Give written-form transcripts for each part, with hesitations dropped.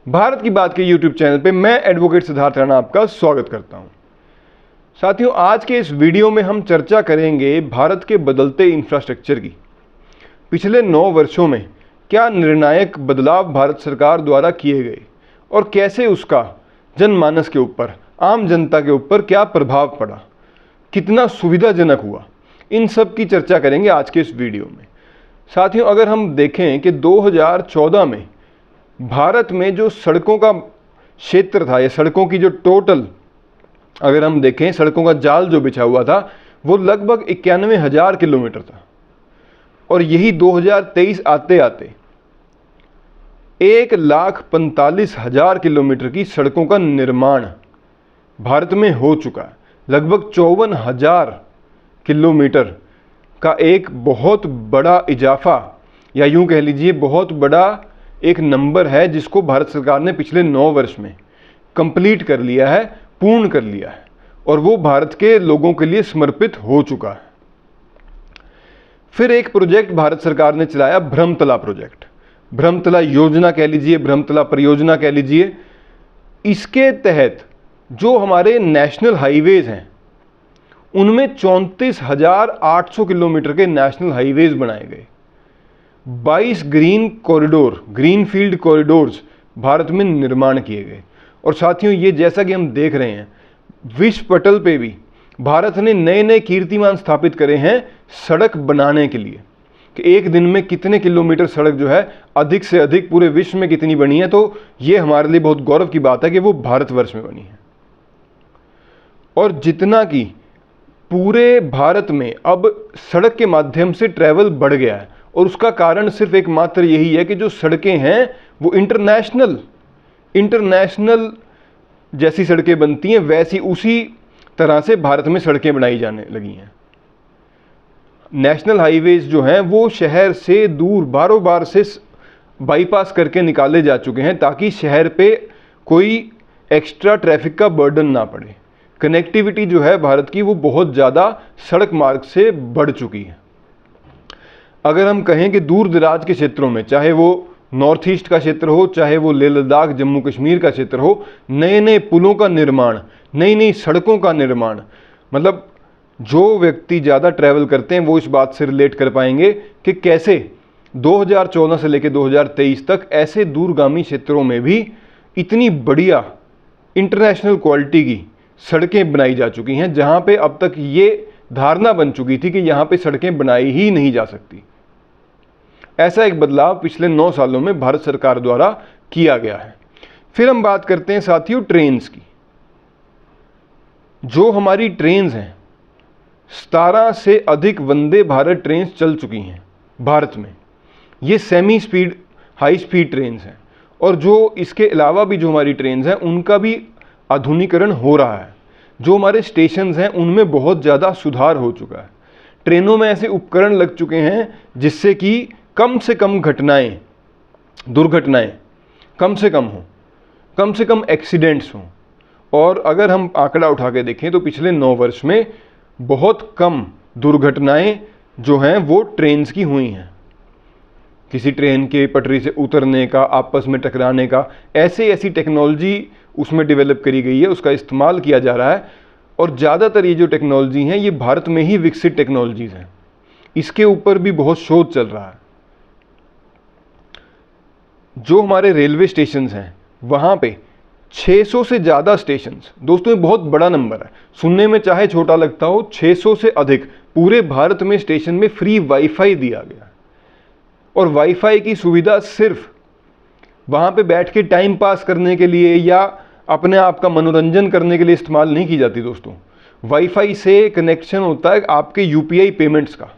भारत की बात के यूट्यूब चैनल पे मैं एडवोकेट सिद्धार्थ राणा आपका स्वागत करता हूं। साथियों, आज के इस वीडियो में हम चर्चा करेंगे भारत के बदलते इंफ्रास्ट्रक्चर की। पिछले 9 वर्षों में क्या निर्णायक बदलाव भारत सरकार द्वारा किए गए और कैसे उसका जनमानस के ऊपर, आम जनता के ऊपर क्या प्रभाव पड़ा, कितना सुविधाजनक हुआ, इन सब की चर्चा करेंगे आज के इस वीडियो में। साथियों, अगर हम देखें कि 2014 में भारत में जो सड़कों का क्षेत्र था या सड़कों की जो टोटल अगर हम देखें सड़कों का जाल जो बिछा हुआ था वो लगभग 91,000 किलोमीटर था। और यही 2023 आते आते 1,45,000 किलोमीटर की सड़कों का निर्माण भारत में हो चुका है। लगभग 54,000 किलोमीटर का एक बहुत बड़ा इजाफा या यूं कह लीजिए बहुत बड़ा एक नंबर है जिसको भारत सरकार ने पिछले 9 वर्ष में कंप्लीट कर लिया है, पूर्ण कर लिया है और वो भारत के लोगों के लिए समर्पित हो चुका है। फिर एक प्रोजेक्ट भारत सरकार ने चलाया, भ्रमतला प्रोजेक्ट, भ्रमतला योजना कह लीजिए, भ्रमतला परियोजना कह लीजिए। इसके तहत जो हमारे नेशनल हाईवेज हैं उनमें 34,800 किलोमीटर के नेशनल हाईवेज बनाए गए। 22 green corridor, green field corridors Bharat में निर्माण किए गए। और साथियों, ये जैसा कि हम देख रहे हैं विश्व पटल पे भी भारत ने नए नए कीर्तिमान स्थापित करे हैं सड़क बनाने के लिए कि एक दिन में कितने किलोमीटर सड़क जो है अधिक से अधिक पूरे विश्व में कितनी बनी है। तो ये हमारे लिए बहुत गौरव की बात है कि वो भारतवर्ष में बनी है। और जितना कि पूरे भारत में अब सड़क के माध्यम से ट्रैवल बढ़ गया है और उसका कारण सिर्फ एकमात्र यही है कि जो सड़कें हैं वो इंटरनेशनल जैसी सड़कें बनती हैं वैसी उसी तरह से भारत में सड़कें बनाई जाने लगी हैं। नेशनल हाईवेज जो हैं वो शहर से दूर बारों बार से बाईपास करके निकाले जा चुके हैं ताकि शहर पे कोई एक्स्ट्रा ट्रैफिक का बर्डन ना पड़े। कनेक्टिविटी जो है भारत की वो बहुत ज़्यादा सड़क मार्ग से बढ़ चुकी है। अगर हम कहें कि दूर दराज के क्षेत्रों में, चाहे वो नॉर्थ ईस्ट का क्षेत्र हो, चाहे वो लेह लद्दाख जम्मू कश्मीर का क्षेत्र हो, नए नए पुलों का निर्माण, नई नई सड़कों का निर्माण, मतलब जो व्यक्ति ज़्यादा ट्रैवल करते हैं वो इस बात से रिलेट कर पाएंगे कि कैसे 2014 से लेकर 2023 तक ऐसे दूरगामी क्षेत्रों में भी इतनी बढ़िया इंटरनेशनल क्वालिटी की सड़कें बनाई जा चुकी हैं जहाँ पे अब तक ये धारणा बन चुकी थी कि यहाँ पे सड़कें बनाई ही नहीं जा सकती। ऐसा एक बदलाव पिछले 9 सालों में भारत सरकार द्वारा किया गया है। फिर हम बात करते हैं साथियों ट्रेन्स की। जो हमारी ट्रेन्स हैं 17 से अधिक वंदे भारत ट्रेन्स चल चुकी हैं भारत में। ये semi speed high speed trains हैं और जो इसके अलावा भी जो हमारी ट्रेन्स हैं उनका भी आधुनिकीकरण हो रहा है। जो हमारे स्टेशंस हैं उनमें बहुत ज़्यादा सुधार हो चुका है। ट्रेनों में ऐसे उपकरण लग चुके हैं जिससे कि कम से कम दुर्घटनाएं कम से कम हों, कम से कम एक्सीडेंट्स हों। और अगर हम आंकड़ा उठा के देखें तो पिछले 9 वर्ष में बहुत कम दुर्घटनाएं जो हैं वो ट्रेन्स की हुई हैं। किसी ट्रेन के पटरी से उतरने का, आपस में टकराने का, ऐसी टेक्नोलॉजी उसमें डेवलप करी गई है, उसका इस्तेमाल किया जा रहा है। और ज़्यादातर ये जो टेक्नोलॉजी हैं ये भारत में ही विकसित टेक्नोलॉजीज़ हैं। इसके ऊपर भी बहुत शोध चल रहा है। जो हमारे रेलवे स्टेशंस हैं वहाँ पे 600 से ज़्यादा स्टेशंस, दोस्तों ये बहुत बड़ा नंबर है, सुनने में चाहे छोटा लगता हो, 600 से अधिक पूरे भारत में स्टेशन में फ्री वाईफाई दिया गया है। और वाईफाई की सुविधा सिर्फ वहाँ पे बैठ के टाइम पास करने के लिए या अपने आप का मनोरंजन करने के लिए इस्तेमाल नहीं की जाती दोस्तों। वाईफाई से कनेक्शन होता है आपके यूपीआई पेमेंट्स का,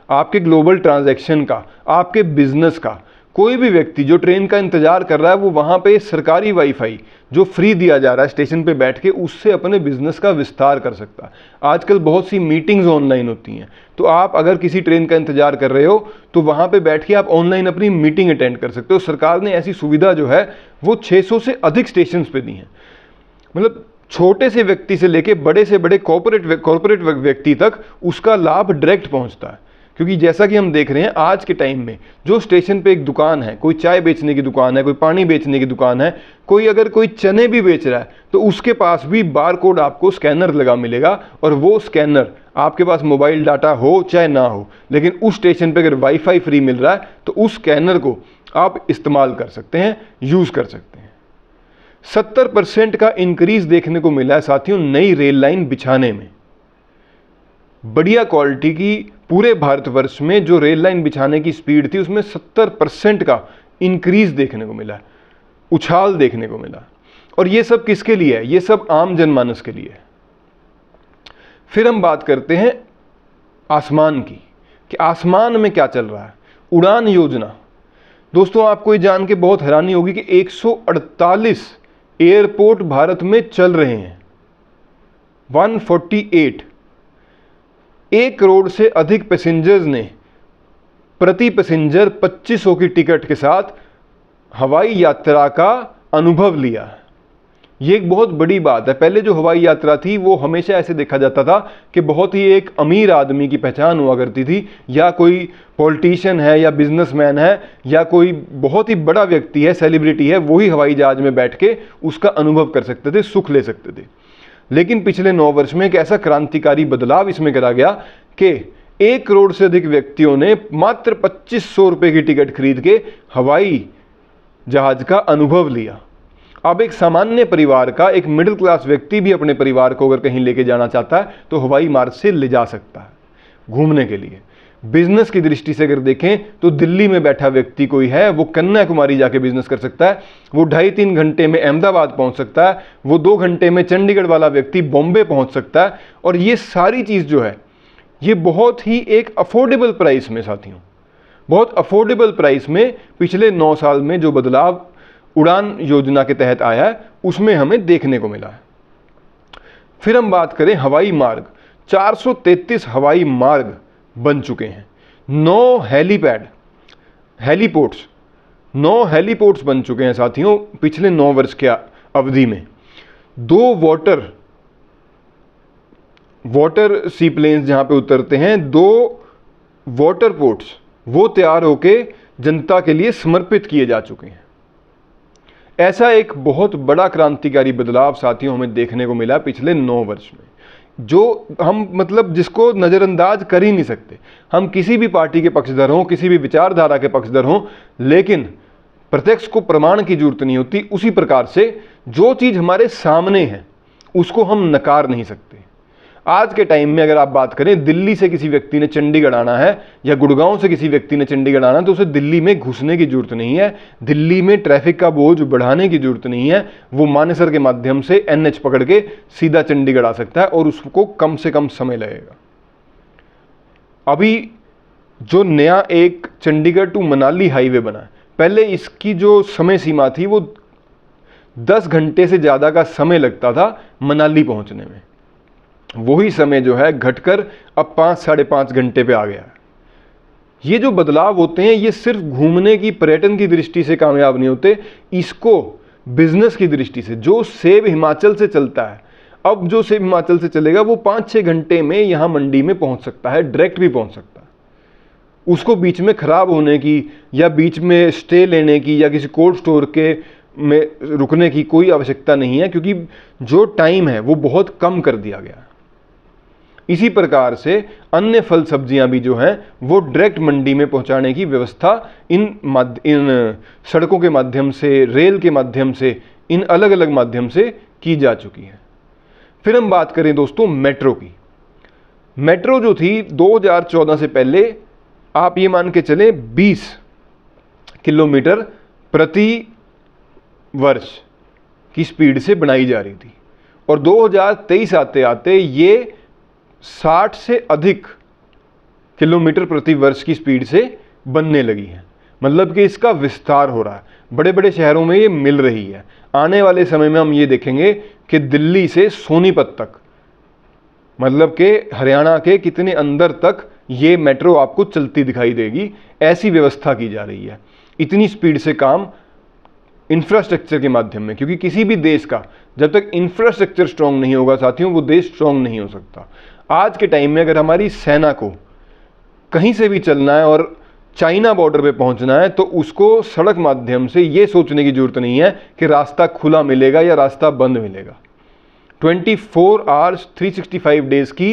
आपके ग्लोबल ट्रांजैक्शन का, आपके बिजनेस का। कोई भी व्यक्ति जो ट्रेन का इंतजार कर रहा है वो वहाँ पे सरकारी वाईफाई जो फ्री दिया जा रहा है स्टेशन पे बैठ के उससे अपने बिजनेस का विस्तार कर सकता है। आजकल बहुत सी मीटिंग्स ऑनलाइन होती हैं, तो आप अगर किसी ट्रेन का इंतजार कर रहे हो तो वहाँ पे बैठ के आप ऑनलाइन अपनी मीटिंग अटेंड कर सकते हो। सरकार ने ऐसी सुविधा जो है वो 600 से अधिक स्टेशन पे दी है। मतलब छोटे से व्यक्ति से लेके बड़े से बड़े कॉर्पोरेट व्यक्ति तक उसका लाभ डायरेक्ट पहुँचता है। क्योंकि जैसा कि हम देख रहे हैं आज के टाइम में जो स्टेशन पे एक दुकान है, कोई चाय बेचने की दुकान है, कोई पानी बेचने की दुकान है, कोई अगर कोई चने भी बेच रहा है तो उसके पास भी बार कोड आपको स्कैनर लगा मिलेगा, और वो स्कैनर आपके पास मोबाइल डाटा हो चाहे ना हो, लेकिन उस स्टेशन पे अगर वाईफाई फ्री मिल रहा है तो उस स्कैनर को आप इस्तेमाल कर सकते हैं, यूज़ कर सकते हैं। 70% का इंक्रीज देखने को मिला है साथियों नई रेल लाइन बिछाने में। बढ़िया क्वालिटी की पूरे भारतवर्ष में जो रेल लाइन बिछाने की स्पीड थी उसमें 70% का इंक्रीज देखने को मिला है, उछाल देखने को मिला। और ये सब किसके लिए है? ये सब आम जनमानस के लिए है। फिर हम बात करते हैं आसमान की, कि आसमान में क्या चल रहा है। उड़ान योजना, दोस्तों आपको ये जान के बहुत हैरानी होगी कि 148 एयरपोर्ट भारत में चल रहे हैं। 148, 1 करोड़ से अधिक पैसेंजर्स ने प्रति पैसेंजर 2500 की टिकट के साथ हवाई यात्रा का अनुभव लिया। ये एक बहुत बड़ी बात है। पहले जो हवाई यात्रा थी वो हमेशा ऐसे देखा जाता था कि बहुत ही एक अमीर आदमी की पहचान हुआ करती थी, या कोई पॉलिटिशियन है या बिजनेसमैन है या कोई बहुत ही बड़ा व्यक्ति है, सेलिब्रिटी है, वही हवाई जहाज में बैठ के उसका अनुभव कर सकते थे, सुख ले सकते थे। लेकिन पिछले 9 वर्ष में एक ऐसा क्रांतिकारी बदलाव इसमें करा गया कि 1 करोड़ से अधिक व्यक्तियों ने मात्र 2500 रुपये की टिकट खरीद के हवाई जहाज का अनुभव लिया। अब एक सामान्य परिवार का, एक मिडिल क्लास व्यक्ति भी अपने परिवार को अगर कहीं लेके जाना चाहता है तो हवाई मार्ग से ले जा सकता है घूमने के लिए। बिजनेस की दृष्टि से अगर देखें तो दिल्ली में बैठा व्यक्ति कोई है वो कन्याकुमारी जाके बिजनेस कर सकता है, वो 2.5-3 घंटे में अहमदाबाद पहुंच सकता है, वो 2 घंटे में चंडीगढ़ वाला व्यक्ति बॉम्बे पहुंच सकता है। और ये सारी चीज़ जो है ये बहुत ही एक अफोर्डेबल प्राइस में साथियों, बहुत अफोर्डेबल प्राइस में पिछले 9 साल में जो बदलाव उड़ान योजना के तहत आया है उसमें हमें देखने को मिला है। फिर हम बात करें हवाई मार्ग, 433 हवाई मार्ग बन चुके हैं, 9 हेलीपोर्ट्स बन चुके हैं साथियों पिछले 9 वर्ष के अवधि में। 2 वाटर सी प्लेन्स जहां पे उतरते हैं, 2 वाटर पोर्ट्स वो तैयार होके जनता के लिए समर्पित किए जा चुके हैं। ऐसा एक बहुत बड़ा क्रांतिकारी बदलाव साथियों हमें देखने को मिला पिछले 9 वर्ष में, जो हम मतलब जिसको नज़रअंदाज कर ही नहीं सकते। हम किसी भी पार्टी के पक्षधर हों, किसी भी विचारधारा के पक्षधर हों, लेकिन प्रत्यक्ष को प्रमाण की जरूरत नहीं होती। उसी प्रकार से जो चीज़ हमारे सामने है उसको हम नकार नहीं सकते। आज के टाइम में अगर आप बात करें, दिल्ली से किसी व्यक्ति ने चंडीगढ़ आना है या गुड़गांव से किसी व्यक्ति ने चंडीगढ़ आना है तो उसे दिल्ली में घुसने की जरूरत नहीं है, दिल्ली में ट्रैफिक का बोझ बढ़ाने की जरूरत नहीं है। वो मानेसर के माध्यम से NH पकड़ के सीधा चंडीगढ़ आ सकता है और उसको कम से कम समय लगेगा। अभी जो नया एक चंडीगढ़ टू मनाली हाईवे बना है, पहले इसकी जो समय सीमा थी वो 10 घंटे से ज़्यादा का समय लगता था मनाली पहुँचने में। वही समय जो है घटकर अब 5-5.5 घंटे पे आ गया है। ये जो बदलाव होते हैं ये सिर्फ घूमने की, पर्यटन की दृष्टि से कामयाब नहीं होते, इसको बिजनेस की दृष्टि से, जो सेब हिमाचल से चलता है, अब जो सेब हिमाचल से चलेगा वो 5-6 घंटे में यहाँ मंडी में पहुँच सकता है, डायरेक्ट भी पहुँच सकता है। उसको बीच में ख़राब होने की या बीच में स्टे लेने की या किसी कोल्ड स्टोर के में रुकने की कोई आवश्यकता नहीं है, क्योंकि जो टाइम है वो बहुत कम कर दिया गया है। इसी प्रकार से अन्य फल सब्जियां भी जो हैं वो डायरेक्ट मंडी में पहुंचाने की व्यवस्था इन सड़कों के माध्यम से, रेल के माध्यम से, इन अलग अलग माध्यम से की जा चुकी है। फिर हम बात करें दोस्तों मेट्रो की। मेट्रो जो थी 2014 से पहले आप ये मान के चले 20 किलोमीटर प्रति वर्ष की स्पीड से बनाई जा रही थी, और 2023 आते आते ये 60 से अधिक किलोमीटर प्रति वर्ष की स्पीड से बनने लगी है। मतलब कि इसका विस्तार हो रहा है, बड़े बड़े शहरों में ये मिल रही है। आने वाले समय में हम ये देखेंगे कि दिल्ली से सोनीपत तक, मतलब कि हरियाणा के कितने अंदर तक ये मेट्रो आपको चलती दिखाई देगी, ऐसी व्यवस्था की जा रही है। इतनी स्पीड से काम इंफ्रास्ट्रक्चर के माध्यम में, क्योंकि किसी भी देश का जब तक इंफ्रास्ट्रक्चर स्ट्रांग नहीं होगा साथियों, वो देश स्ट्रांग नहीं हो सकता। आज के टाइम में अगर हमारी सेना को कहीं से भी चलना है और चाइना बॉर्डर पे पहुंचना है तो उसको सड़क माध्यम से ये सोचने की ज़रूरत नहीं है कि रास्ता खुला मिलेगा या रास्ता बंद मिलेगा। 24 आवर्स 365 डेज़ की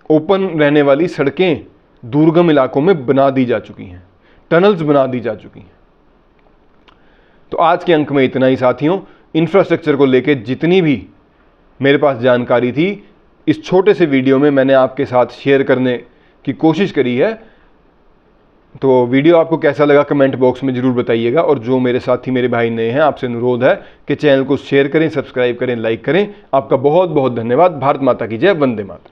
ओपन रहने वाली सड़कें दुर्गम इलाकों में बना दी जा चुकी हैं, टनल्स बना दी जा चुकी हैं। तो आज के अंक में इतना ही साथियों। इंफ्रास्ट्रक्चर को लेकर जितनी भी मेरे पास जानकारी थी इस छोटे से वीडियो में मैंने आपके साथ शेयर करने की कोशिश करी है। तो वीडियो आपको कैसा लगा कमेंट बॉक्स में ज़रूर बताइएगा। और जो मेरे साथी मेरे भाई नए हैं, आपसे अनुरोध है कि चैनल को शेयर करें, सब्सक्राइब करें, लाइक करें। आपका बहुत बहुत धन्यवाद। भारत माता की जय। वंदे मातरम।